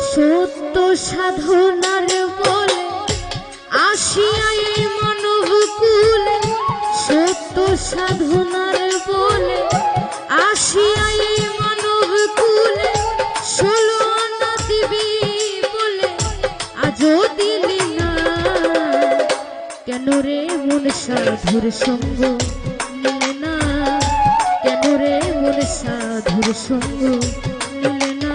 সত্য সাধনার বলে আসিয়াই মানব কুলে, সত্য সাধনার বলে আসিয়াই মানব কুলে, 16 আনা দিবি বলে আজও দিলি না। কেন রে মন সাধুর সঙ্গ নিলে না, কেন রে মন সাধুর সঙ্গ নিলে না।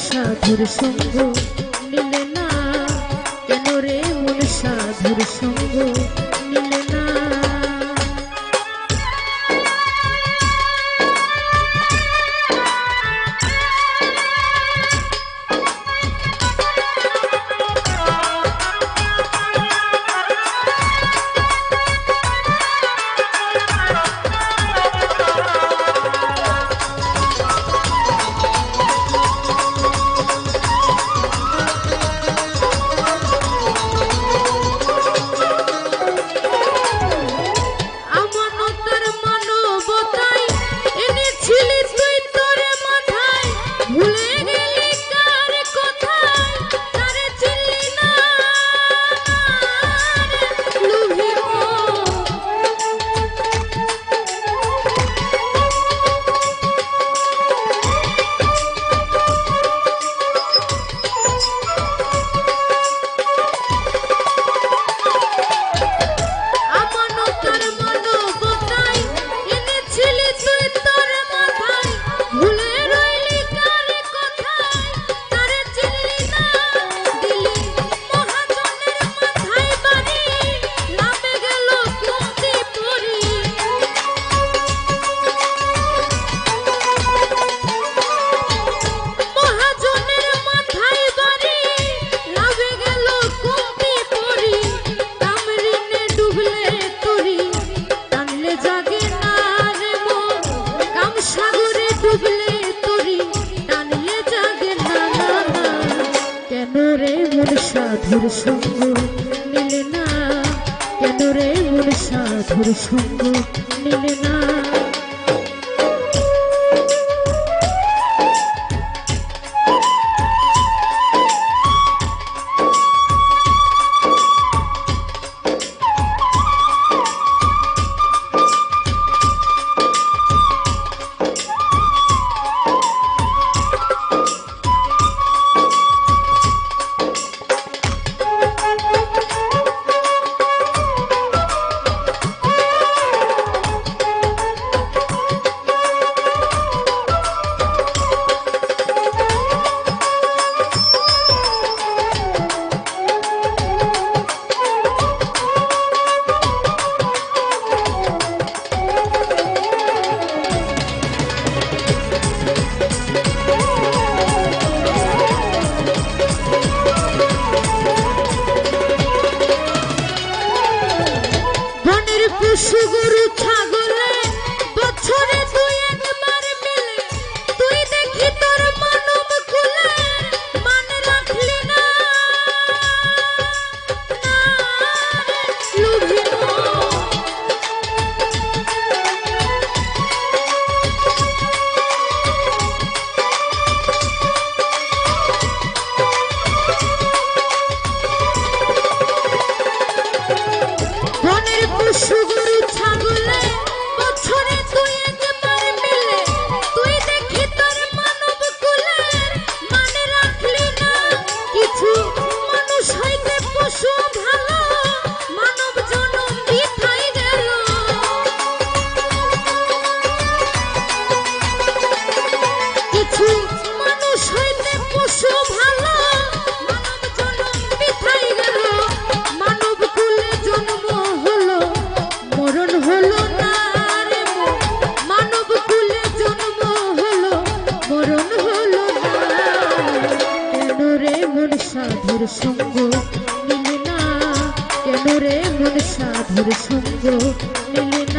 সাধুর সঙ্গ নিলে না, কেন রে মন সাধুর সঙ্গ নিলে না। সাধুর সঙ্গ নিলে না, কেন রে মন সাধুর সঙ্গ নিলে না। পশু গরু ছাগলে বছরে দুই একবার মিলে তুই দেখি তোর মানব কুলে মান রাখলি না লুভিনো বনের পশু গরু ছাগলে বছরে তুই একবার মিলে তুই দেখি তোর মানব কুলের মানে রাখলি না কিছু মানুষ হইতে পশু ভালো মানব জনম বৃথাই গেল কিছু মানুষ হইতে পশু ভালো মানব জনম বৃথাই গেল মানব কুলে জন্ম হলো মরণ হলো না রে মানব কুলে জন্ম হলো মরণ হলো না কেন রে মন সাধুর সঙ্গ মিলে না কেন রে মন সাধুর সঙ্গ মিলে না